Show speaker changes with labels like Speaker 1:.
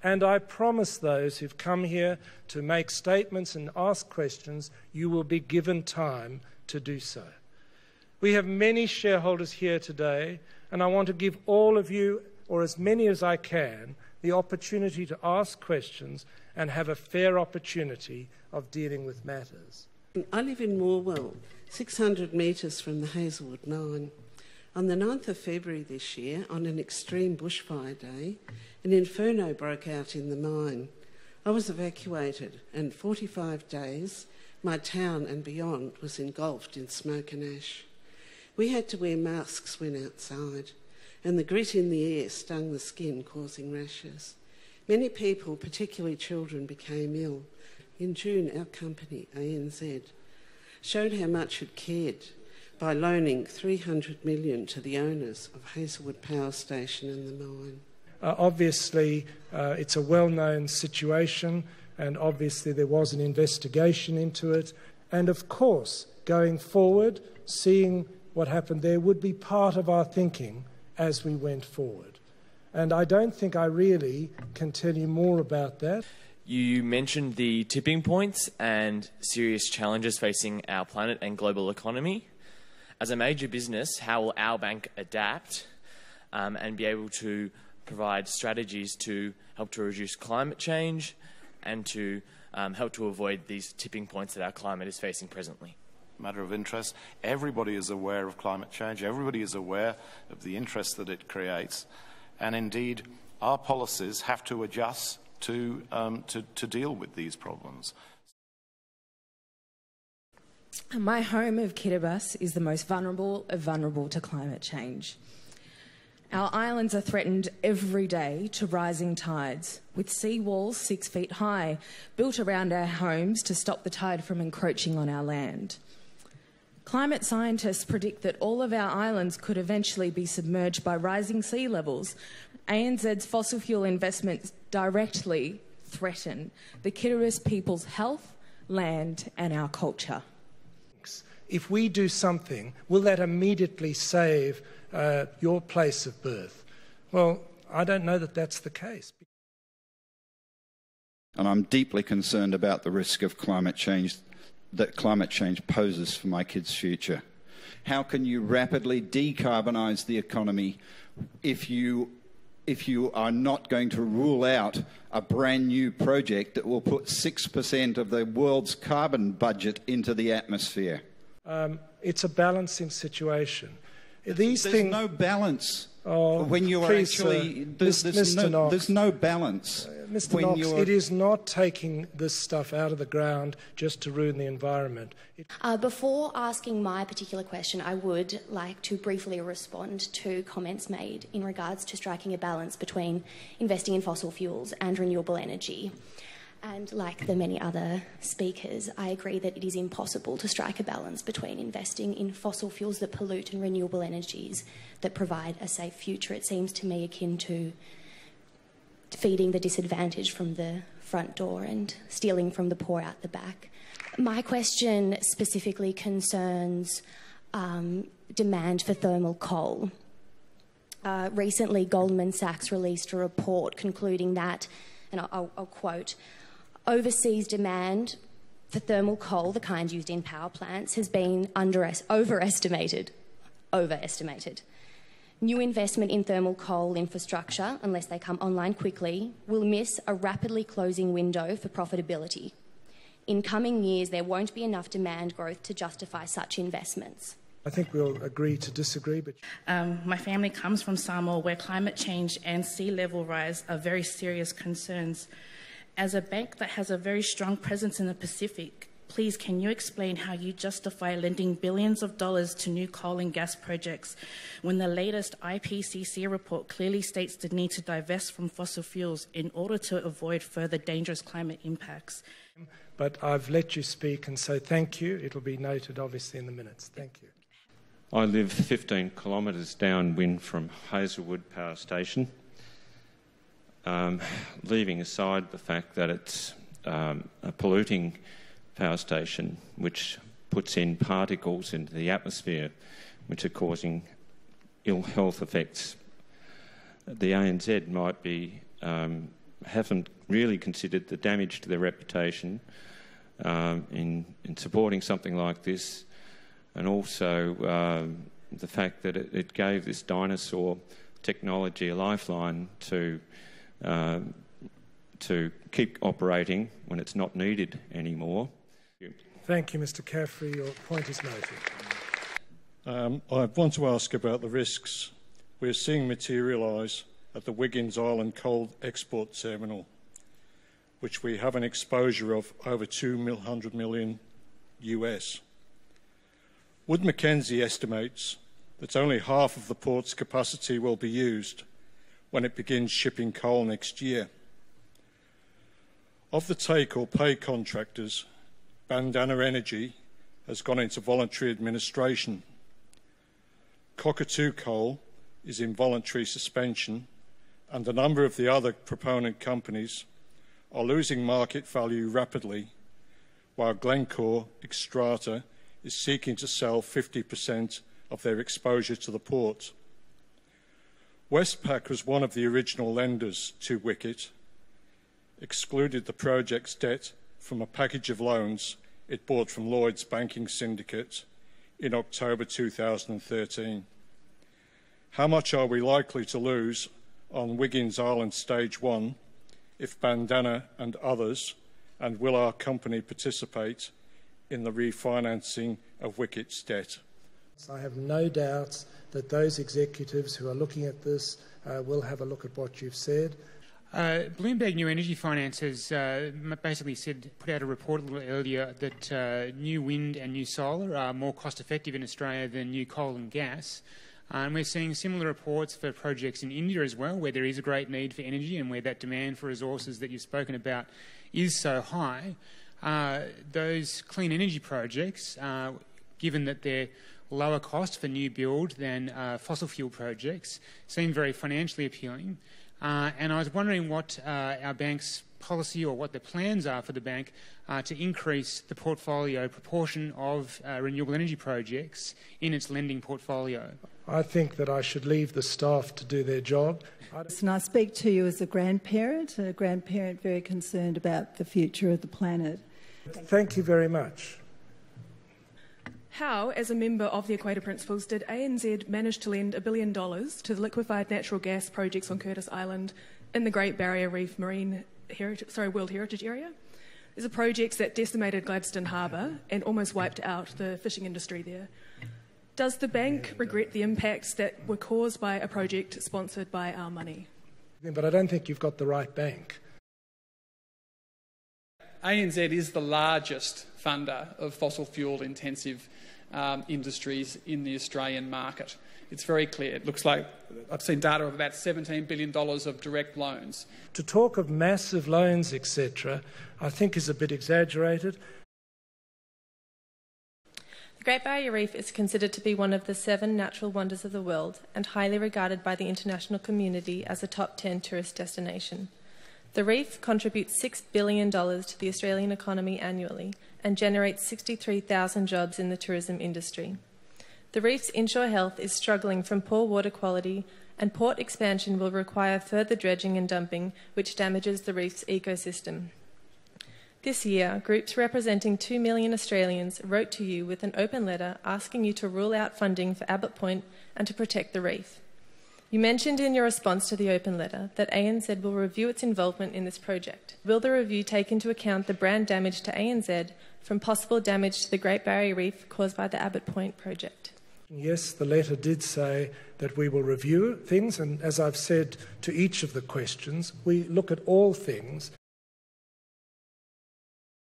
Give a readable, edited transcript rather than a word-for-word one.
Speaker 1: And I promise those who've come here to make statements and ask questions, you will be given time to do so. We have many shareholders here today, and I want to give all of you, or as many as I can, the opportunity to ask questions and have a fair opportunity of dealing with matters.
Speaker 2: I live in Morwell, 600 metres from the Hazelwood mine. On the 9th of February this year, on an extreme bushfire day, an inferno broke out in the mine. I was evacuated, and 45 days, my town and beyond was engulfed in smoke and ash. We had to wear masks when outside, and the grit in the air stung the skin, causing rashes. Many people, particularly children, became ill. In June, our company, ANZ, showed how much it cared by loaning $300 million to the owners of Hazelwood Power Station and the mine.
Speaker 1: Obviously, it's a well-known situation, and obviously there was an investigation into it. And of course, going forward, seeing what happened there would be part of our thinking as we went forward. And I don't think I really can tell you more about that.
Speaker 3: You mentioned the tipping points and serious challenges facing our planet and global economy. As a major business, how will our bank adapt and be able to provide strategies to help to reduce climate change and to help to avoid these tipping points that our climate is facing presently?
Speaker 4: Matter of interest. Everybody is aware of climate change. Everybody is aware of the interest that it creates. And indeed, our policies have to adjust to deal with these problems.
Speaker 5: My home of Kiribati is the most vulnerable to climate change. Our islands are threatened every day to rising tides, with sea walls 6 feet high built around our homes to stop the tide from encroaching on our land. Climate scientists predict that all of our islands could eventually be submerged by rising sea levels. ANZ's fossil fuel investments directly threaten the Kiribati people's health, land and our culture.
Speaker 1: If we do something, will that immediately save your place of birth? Well, I don't know that that's the case.
Speaker 6: And I'm deeply concerned about the risk of climate change that climate change poses for my kids' future. How can you rapidly decarbonise the economy if you are not going to rule out a brand new project that will put 6% of the world's carbon budget into the atmosphere?
Speaker 1: It's a balancing situation. There's
Speaker 6: no balance. When you are
Speaker 1: please,
Speaker 6: actually... There's no balance.
Speaker 1: Mr. Knox, it is not taking this stuff out of the ground just to ruin the environment.
Speaker 7: Before asking my particular question, I would like to briefly respond to comments made in regards to striking a balance between investing in fossil fuels and renewable energy. And like the many other speakers, I agree that it is impossible to strike a balance between investing in fossil fuels that pollute and renewable energies that provide a safe future. It seems to me akin to feeding the disadvantaged from the front door and stealing from the poor out the back. My question specifically concerns demand for thermal coal. Recently, Goldman Sachs released a report concluding that, and I'll quote, overseas demand for thermal coal, the kind used in power plants, has been overestimated. New investment in thermal coal infrastructure, unless they come online quickly, will miss a rapidly closing window for profitability. In coming years, there won't be enough demand growth to justify such investments.
Speaker 1: I think we'll agree to disagree. But
Speaker 8: my family comes from Samoa, where climate change and sea level rise are very serious concerns. As a bank that has a very strong presence in the Pacific, please can you explain how you justify lending billions of dollars to new coal and gas projects when the latest IPCC report clearly states the need to divest from fossil fuels in order to avoid further dangerous climate impacts?
Speaker 1: But I've let you speak, and so thank you. It'll be noted, obviously, in the minutes. Thank you.
Speaker 9: I live 15 kilometres downwind from Hazelwood Power Station. Leaving aside the fact that it's a polluting power station which puts in particles into the atmosphere which are causing ill health effects, the ANZ might be haven't really considered the damage to their reputation in supporting something like this, and also the fact that it gave this dinosaur technology a lifeline to keep operating when it's not needed anymore.
Speaker 1: Thank you, Mr. Caffrey. Your point is noted.
Speaker 10: I want to ask about the risks we're seeing materialise at the Wiggins Island coal export terminal, which we have an exposure of over $200 million US. Wood Mackenzie estimates that only half of the port's capacity will be used when it begins shipping coal next year. Of the take or pay contractors, Bandana Energy has gone into voluntary administration. Cockatoo Coal is in voluntary suspension, and a number of the other proponent companies are losing market value rapidly, while Glencore Xstrata is seeking to sell 50% of their exposure to the port. Westpac was one of the original lenders to Wicket, excluded the project's debt from a package of loans it bought from Lloyd's banking syndicate in October 2013. How much are we likely to lose on Wiggins Island Stage 1 if Bandana and others, and will our company participate in the refinancing of Wicket's debt?
Speaker 1: I have no doubts that those executives who are looking at this will have a look at what you've said.
Speaker 11: Bloomberg New Energy Finance has basically put out a report a little earlier that new wind and new solar are more cost effective in Australia than new coal and gas. And we're seeing similar reports for projects in India as well, where there is a great need for energy and where that demand for resources that you've spoken about is so high. Those clean energy projects, given that they're lower cost for new build than fossil fuel projects, seem very financially appealing. And I was wondering what our bank's policy or what the plans are for the bank to increase the portfolio proportion of renewable energy projects in its lending portfolio.
Speaker 1: I think that I should leave the staff to do their job.
Speaker 12: And I speak to you as a grandparent very concerned about the future of the planet.
Speaker 1: Thank you very much.
Speaker 13: How, as a member of the Equator Principles, did ANZ manage to lend $1 billion to the liquefied natural gas projects on Curtis Island in the Great Barrier Reef World Heritage Area? These are projects that decimated Gladstone Harbour and almost wiped out the fishing industry there. Does the bank regret the impacts that were caused by a project sponsored by our money?
Speaker 1: But I don't think you've got the right bank.
Speaker 14: ANZ is the largest funder of fossil fuel intensive industries in the Australian market. It's very clear. It looks like I've seen data of about $17 billion of direct loans.
Speaker 1: To talk of massive loans, etc., I think is a bit exaggerated.
Speaker 15: The Great Barrier Reef is considered to be one of the 7 natural wonders of the world and highly regarded by the international community as a top 10 tourist destination. The reef contributes $6 billion to the Australian economy annually and generates 63,000 jobs in the tourism industry. The reef's inshore health is struggling from poor water quality, and port expansion will require further dredging and dumping, which damages the reef's ecosystem. This year, groups representing 2 million Australians wrote to you with an open letter asking you to rule out funding for Abbott Point and to protect the reef. You mentioned in your response to the open letter that ANZ will review its involvement in this project. Will the review take into account the brand damage to ANZ from possible damage to the Great Barrier Reef caused by the Abbott Point project?
Speaker 1: Yes, the letter did say that we will review things, and as I've said to each of the questions, we look at all things